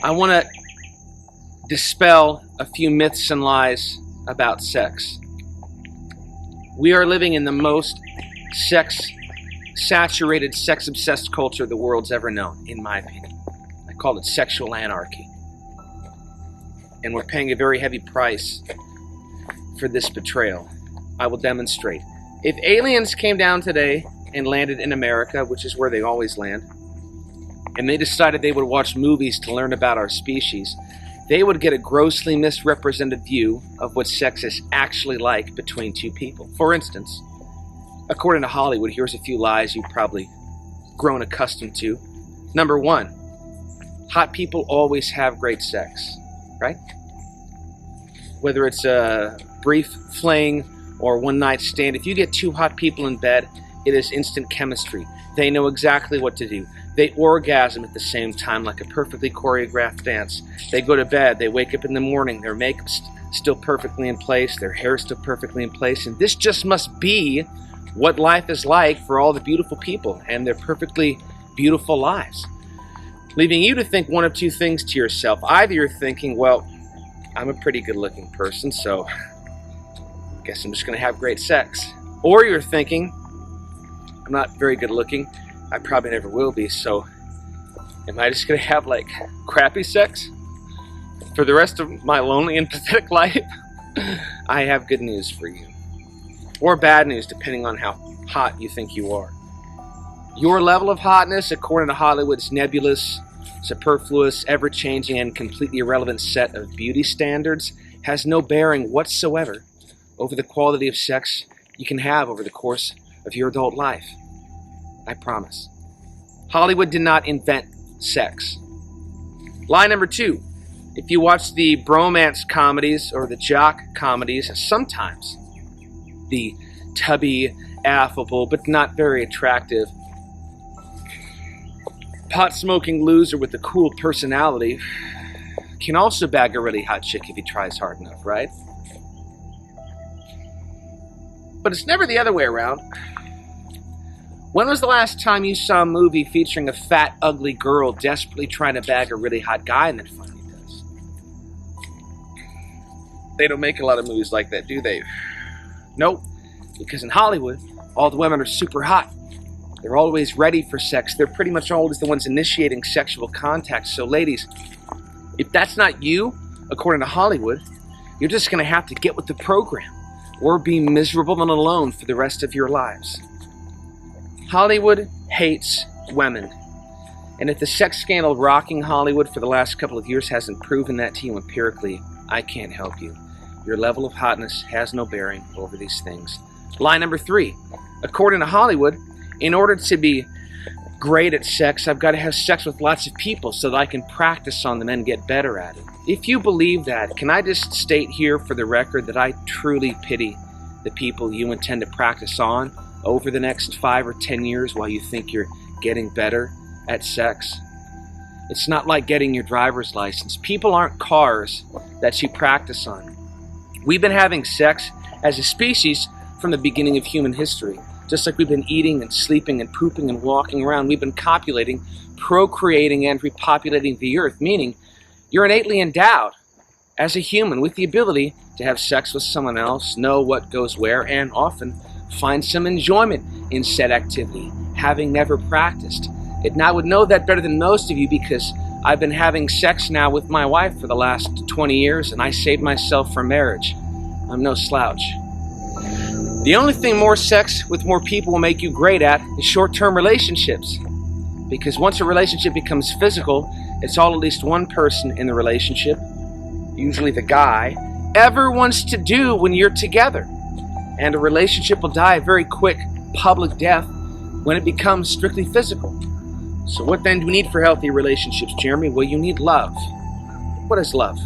I want to dispel a few myths and lies about sex. We are living in the most sex-saturated, sex-obsessed culture the world's ever known, in my opinion. I call it sexual anarchy. And we're paying a very heavy price for this betrayal. I will demonstrate. If aliens came down today and landed in America, which is where they always land, and they decided they would watch movies to learn about our species, they would get a grossly misrepresented view of what sex is actually like between two people. For instance, according to Hollywood, here's a few lies you've probably grown accustomed to. Number one, hot people always have great sex, right? Whether it's a brief fling or one night stand, if you get two hot people in bed, it is instant chemistry. They know exactly what to do. They orgasm at the same time like a perfectly choreographed dance. They go to bed, they wake up in the morning, their makeup's still perfectly in place, their hair's still perfectly in place, and this just must be what life is like for all the beautiful people and their perfectly beautiful lives. Leaving you to think one of two things to yourself. Either you're thinking, well, I'm a pretty good-looking person, so I guess I'm just going to have great sex. Or you're thinking, I'm not very good-looking, I probably never will be, so am I just going to have, like, crappy sex for the rest of my lonely and pathetic life? I have good news for you. Or bad news, depending on how hot you think you are. Your level of hotness, according to Hollywood's nebulous, superfluous, ever-changing, and completely irrelevant set of beauty standards, has no bearing whatsoever over the quality of sex you can have over the course of your adult life. I promise. Hollywood did not invent sex. Lie number two. If you watch the bromance comedies or the jock comedies, sometimes the tubby, affable, but not very attractive pot-smoking loser with a cool personality can also bag a really hot chick if he tries hard enough, right? But it's never the other way around. When was the last time you saw a movie featuring a fat, ugly girl desperately trying to bag a really hot guy and then finally does? They don't make a lot of movies like that, do they? Nope. Because in Hollywood, all the women are super hot. They're always ready for sex. They're pretty much always the ones initiating sexual contact. So ladies, if that's not you, according to Hollywood, you're just going to have to get with the program or be miserable and alone for the rest of your lives. Hollywood hates women. And if the sex scandal rocking Hollywood for the last couple of years hasn't proven that to you empirically, I can't help you. Your level of hotness has no bearing over these things. Lie number three. According to Hollywood, in order to be great at sex, I've got to have sex with lots of people so that I can practice on them and get better at it. If you believe that, can I just state here for the record that I truly pity the people you intend to practice on over the next 5 or 10 years while you think you're getting better at sex? It's not like getting your driver's license. People aren't cars that you practice on. We've been having sex as a species from the beginning of human history. Just like we've been eating and sleeping and pooping and walking around, we've been copulating, procreating, and repopulating the earth, meaning you're innately endowed as a human with the ability to have sex with someone else, know what goes where, and often find some enjoyment in said activity, having never practiced. And I would know that better than most of you because I've been having sex now with my wife for the last 20 years, and I saved myself for marriage. I'm no slouch. The only thing more sex with more people will make you great at is short-term relationships. Because once a relationship becomes physical, it's all at least one person in the relationship, usually the guy, ever wants to do when you're together. And a relationship will die a very quick public death when it becomes strictly physical. So what then do we need for healthy relationships, Jeremy? Well, you need love. What is love?